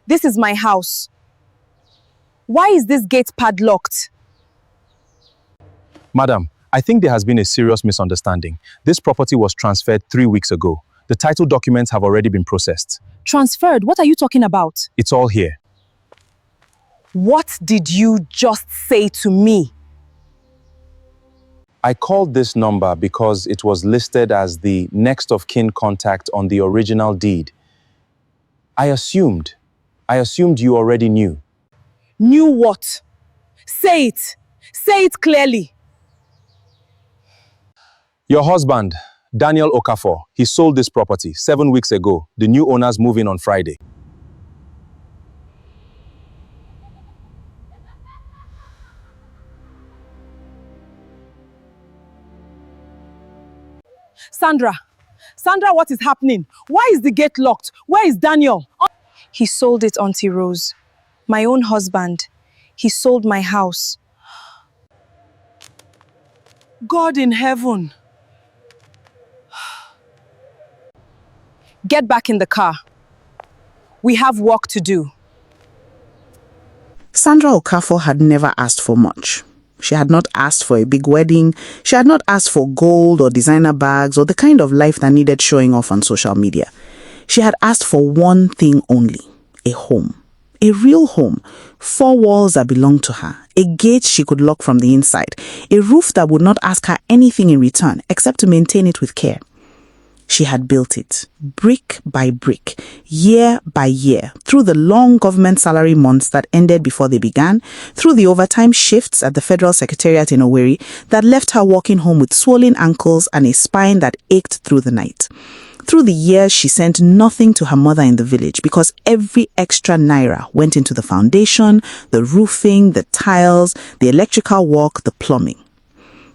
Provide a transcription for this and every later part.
This is my house. Why is this gate padlocked? Madam, I think there has been a serious misunderstanding. This property was transferred 3 weeks ago. The title documents have already been processed. Transferred? What are you talking about? It's all here. What did you just say to me? I called this number because it was listed as the next of kin contact on the original deed. I assumed you already knew. Knew what? Say it. Say it clearly. Your husband, Daniel Okafor, he sold this property 7 weeks ago. The new owners move in on Friday. Sandra, what is happening? Why is the gate locked? Where is Daniel? He sold it, Auntie Rose. My own husband. He sold my house. God in heaven. Get back in the car. We have work to do. Sandra Okafor had never asked for much. She had not asked for a big wedding. She had not asked for gold or designer bags or the kind of life that needed showing off on social media. She had asked for one thing only: a home. A real home. 4 walls that belonged to her. A gate she could lock from the inside. A roof that would not ask her anything in return except to maintain it with care. She had built it, brick by brick, year by year, through the long government salary months that ended before they began, through the overtime shifts at the Federal Secretariat in Owerri that left her walking home with swollen ankles and a spine that ached through the night. Through the years, she sent nothing to her mother in the village because every extra naira went into the foundation, the roofing, the tiles, the electrical work, the plumbing.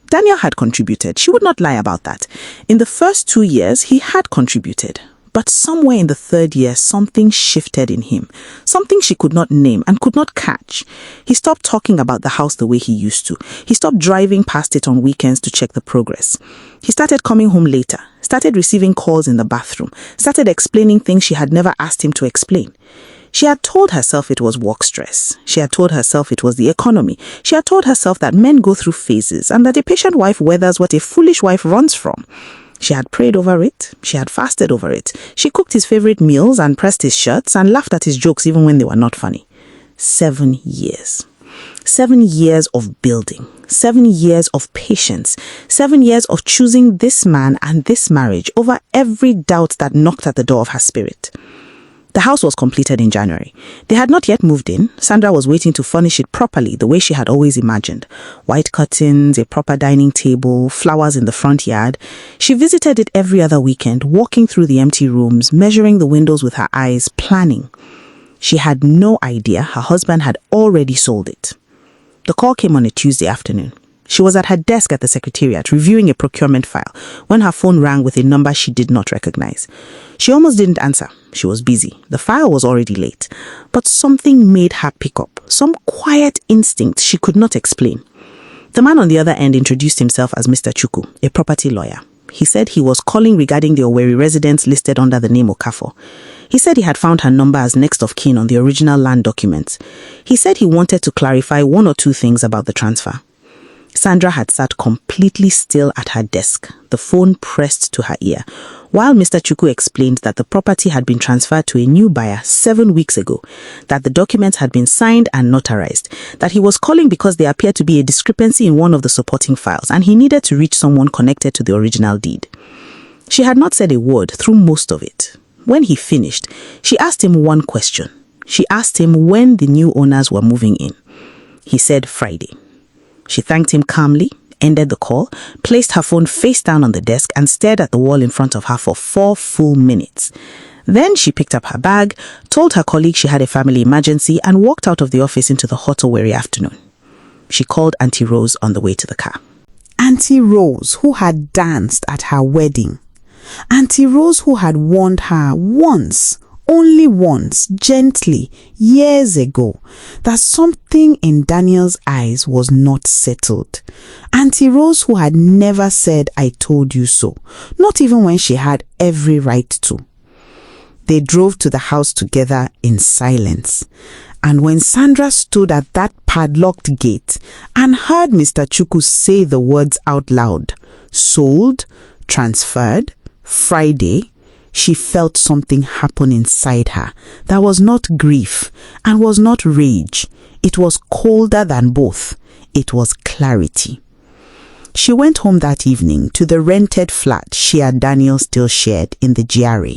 Daniel had contributed. She would not lie about that. In the first 2 years, he had contributed. But somewhere in the 3rd year, something shifted in him. Something she could not name and could not catch. He stopped talking about the house the way he used to. He stopped driving past it on weekends to check the progress. He started coming home later, started receiving calls in the bathroom, started explaining things she had never asked him to explain. She had told herself it was work stress. She had told herself it was the economy. She had told herself that men go through phases and that a patient wife weathers what a foolish wife runs from. She had prayed over it. She had fasted over it. She cooked his favorite meals and pressed his shirts and laughed at his jokes even when they were not funny. 7 years. 7 years of building. 7 years of patience. 7 years of choosing this man and this marriage over every doubt that knocked at the door of her spirit. The house was completed in January. They had not yet moved in. Sandra was waiting to furnish it properly the way she had always imagined. White curtains, a proper dining table, flowers in the front yard. She visited it every other weekend, walking through the empty rooms, measuring the windows with her eyes, planning. She had no idea her husband had already sold it. The call came on a Tuesday afternoon. She was at her desk at the secretariat reviewing a procurement file when her phone rang with a number she did not recognize. She almost didn't answer. She was busy. The file was already late. But something made her pick up. Some quiet instinct she could not explain. The man on the other end introduced himself as Mr. Chuku, a property lawyer. He said he was calling regarding the Owerri residence listed under the name Okafor. He said he had found her number as next of kin on the original land documents. He said he wanted to clarify 1 or 2 things about the transfer. Sandra had sat completely still at her desk, the phone pressed to her ear, while Mr. Chuku explained that the property had been transferred to a new buyer 7 weeks ago, that the documents had been signed and notarized, that he was calling because there appeared to be a discrepancy in one of the supporting files and he needed to reach someone connected to the original deed. She had not said a word through most of it. When he finished, she asked him one question. She asked him when the new owners were moving in. He said Friday. She thanked him calmly, ended the call, placed her phone face down on the desk and stared at the wall in front of her for 4 full minutes. Then she picked up her bag, told her colleague she had a family emergency and walked out of the office into the hot Owerri afternoon. She called Auntie Rose on the way to the car. Auntie Rose, who had danced at her wedding. Auntie Rose, who had warned her once, only once, gently, years ago, that something in Daniel's eyes was not settled. Auntie Rose, who had never said, "I told you so," not even when she had every right to. They drove to the house together in silence. And when Sandra stood at that padlocked gate and heard Mr. Chukwu say the words out loud, sold, transferred, Friday, she felt something happen inside her that was not grief and was not rage. It was colder than both. It was clarity. She went home that evening to the rented flat she and Daniel still shared in the GRA.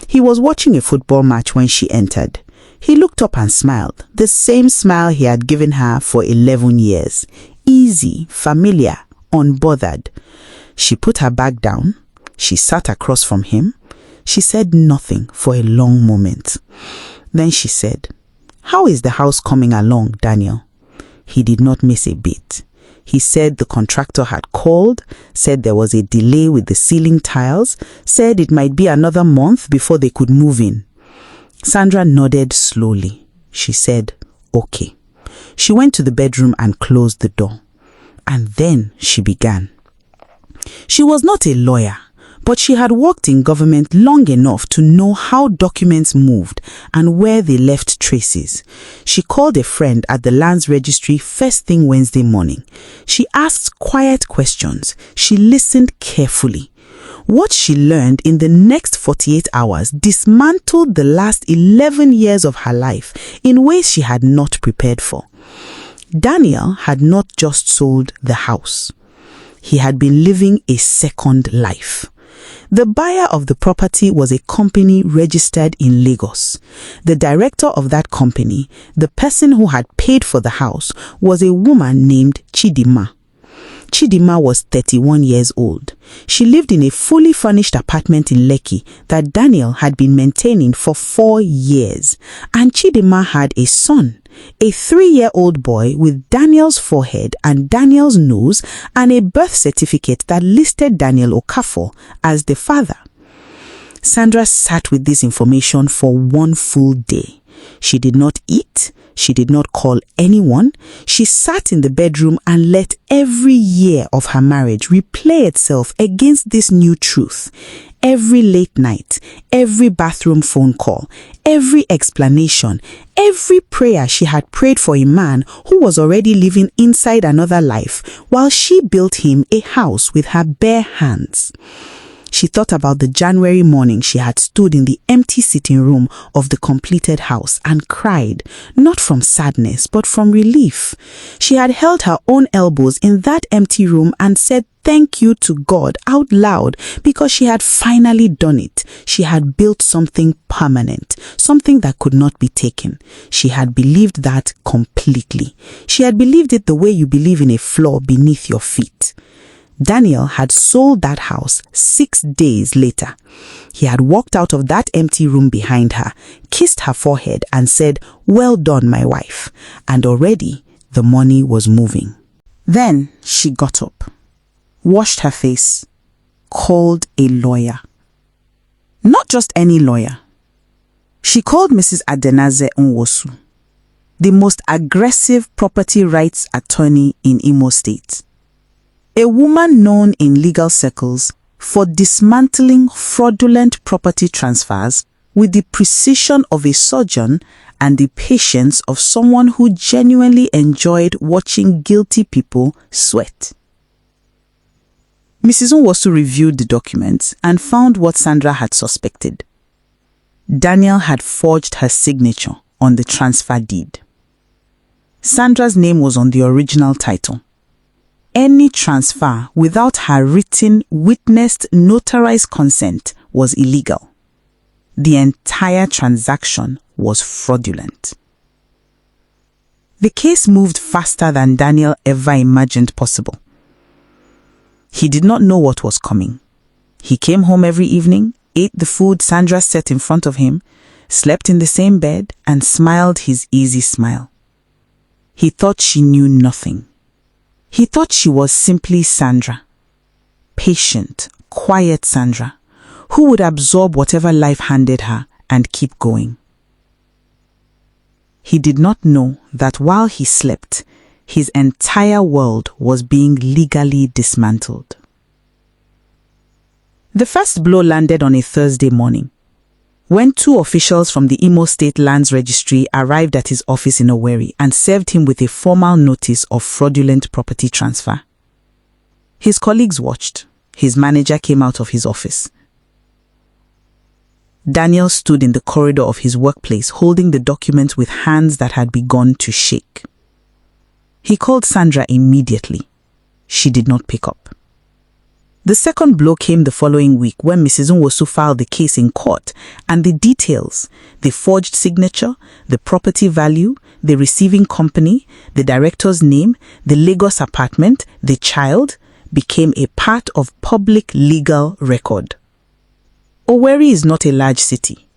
He was watching a football match when she entered. He looked up and smiled, the same smile he had given her for 11 years. Easy, familiar, unbothered. She put her bag down. She sat across from him. She said nothing for a long moment. Then she said, "How is the house coming along, Daniel?" He did not miss a beat. He said the contractor had called, said there was a delay with the ceiling tiles, said it might be another month before they could move in. Sandra nodded slowly. She said, "Okay." She went to the bedroom and closed the door. And then she began. She was not a lawyer, but she had worked in government long enough to know how documents moved and where they left traces. She called a friend at the lands registry first thing Wednesday morning. She asked quiet questions. She listened carefully. What she learned in the next 48 hours dismantled the last 11 years of her life in ways she had not prepared for. Daniel had not just sold the house. He had been living a second life. The buyer of the property was a company registered in Lagos. The director of that company, the person who had paid for the house, was a woman named Chidima. Chidima was 31 years old. She lived in a fully furnished apartment in Lekki that Daniel had been maintaining for 4 years. And Chidima had a son, a 3-year-old boy with Daniel's forehead and Daniel's nose, and a birth certificate that listed Daniel Okafor as the father. Sandra sat with this information for 1 full day. She did not eat. She did not call anyone. She sat in the bedroom and let every year of her marriage replay itself against this new truth. Every late night, every bathroom phone call, every explanation, every prayer she had prayed for a man who was already living inside another life while she built him a house with her bare hands. She thought about the January morning she had stood in the empty sitting room of the completed house and cried, not from sadness, but from relief. She had held her own elbows in that empty room and said thank you to God out loud because she had finally done it. She had built something permanent, something that could not be taken. She had believed that completely. She had believed it the way you believe in a floor beneath your feet. Daniel had sold that house 6 days later. He had walked out of that empty room behind her, kissed her forehead and said, "Well done, my wife." And already the money was moving. Then she got up, washed her face, called a lawyer. Not just any lawyer. She called Mrs. Adenaze Nwosu, the most aggressive property rights attorney in Imo State. A woman known in legal circles for dismantling fraudulent property transfers with the precision of a surgeon and the patience of someone who genuinely enjoyed watching guilty people sweat. Mrs. Nwosu reviewed the documents and found what Sandra had suspected. Daniel had forged her signature on the transfer deed. Sandra's name was on the original title. Any transfer without her written, witnessed, notarized consent was illegal. The entire transaction was fraudulent. The case moved faster than Daniel ever imagined possible. He did not know what was coming. He came home every evening, ate the food Sandra set in front of him, slept in the same bed, and smiled his easy smile. He thought she knew nothing. He thought she was simply Sandra. Patient, quiet Sandra, who would absorb whatever life handed her and keep going. He did not know that while he slept, his entire world was being legally dismantled. The first blow landed on a Thursday morning. when 2 officials from the Imo State Lands Registry arrived at his office in Owerri and served him with a formal notice of fraudulent property transfer. His colleagues watched. His manager came out of his office. Daniel stood in the corridor of his workplace holding the document with hands that had begun to shake. He called Sandra immediately. She did not pick up. The second blow came the following week when Mrs. Nwosu filed the case in court, and the details, the forged signature, the property value, the receiving company, the director's name, the Lagos apartment, the child, became a part of public legal record. Owerri is not a large city.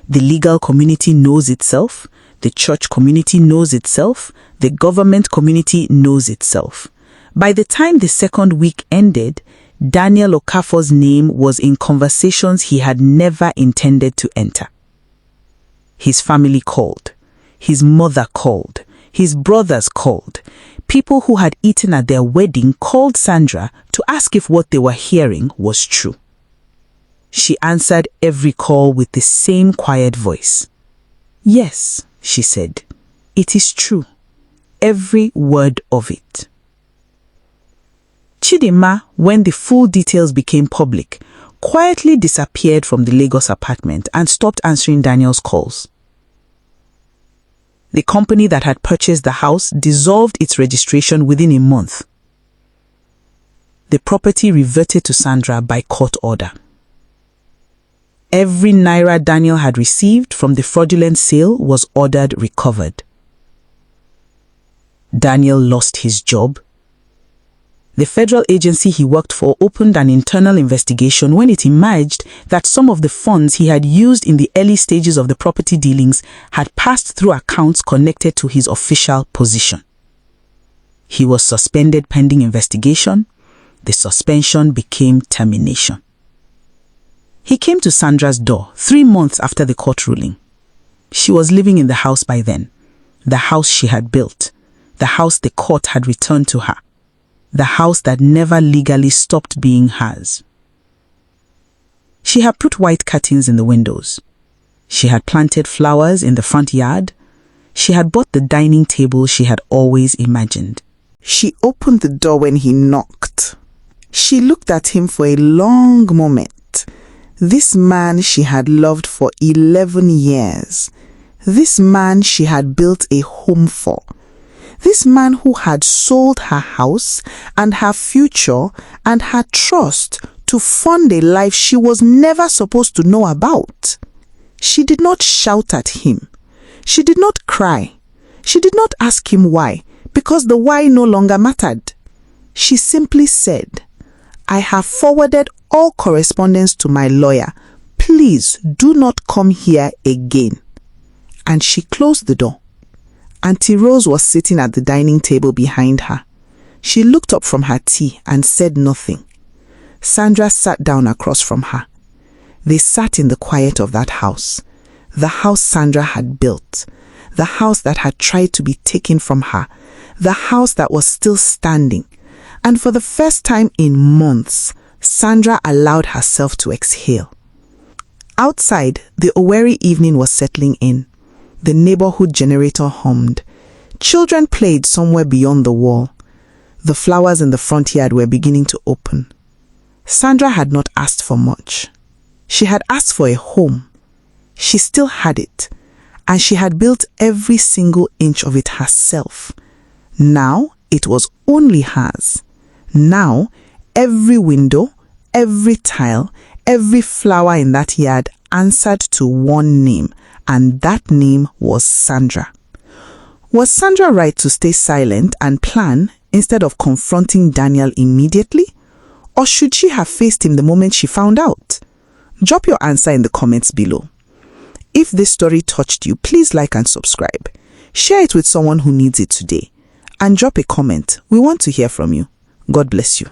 The legal community knows itself, the church community knows itself, the government community knows itself. By the time the second week ended, Daniel Okafor's name was in conversations he had never intended to enter. His family called. His mother called. His brothers called. People who had eaten at their wedding called Sandra to ask if what they were hearing was true. She answered every call with the same quiet voice. "Yes," she said, "it is true. Every word of it." Chidinma, when the full details became public, quietly disappeared from the Lagos apartment and stopped answering Daniel's calls. The company that had purchased the house dissolved its registration within a month. The property reverted to Sandra by court order. Every naira Daniel had received from the fraudulent sale was ordered recovered. Daniel lost his job. The federal agency he worked for opened an internal investigation when it emerged that some of the funds he had used in the early stages of the property dealings had passed through accounts connected to his official position. He was suspended pending investigation. The suspension became termination. He came to Sandra's door 3 months after the court ruling. She was living in the house by then, the house she had built, the house the court had returned to her, the house that never legally stopped being hers. She had put white curtains in the windows. She had planted flowers in the front yard. She had bought the dining table she had always imagined. She opened the door when he knocked. She looked at him for a long moment. This man she had loved for 11 years. This man she had built a home for. This man who had sold her house and her future and her trust to fund a life she was never supposed to know about. She did not shout at him. She did not cry. She did not ask him why, because the why no longer mattered. She simply said, "I have forwarded all correspondence to my lawyer. Please do not come here again." And she closed the door. Auntie Rose was sitting at the dining table behind her. She looked up from her tea and said nothing. Sandra sat down across from her. They sat in the quiet of that house, the house Sandra had built, the house that had tried to be taken from her, the house that was still standing. And for the first time in months, Sandra allowed herself to exhale. Outside, the Owerri evening was settling in. The neighborhood generator hummed. Children played somewhere beyond the wall. The flowers in the front yard were beginning to open. Sandra had not asked for much. She had asked for a home. She still had it, and she had built every single inch of it herself. Now it was only hers. Now every window, every tile, every flower in that yard answered to one name, and that name was Sandra. Was Sandra right to stay silent and plan instead of confronting Daniel immediately? Or should she have faced him the moment she found out? Drop your answer in the comments below. If this story touched you, please like and subscribe. Share it with someone who needs it today. And drop a comment. We want to hear from you. God bless you.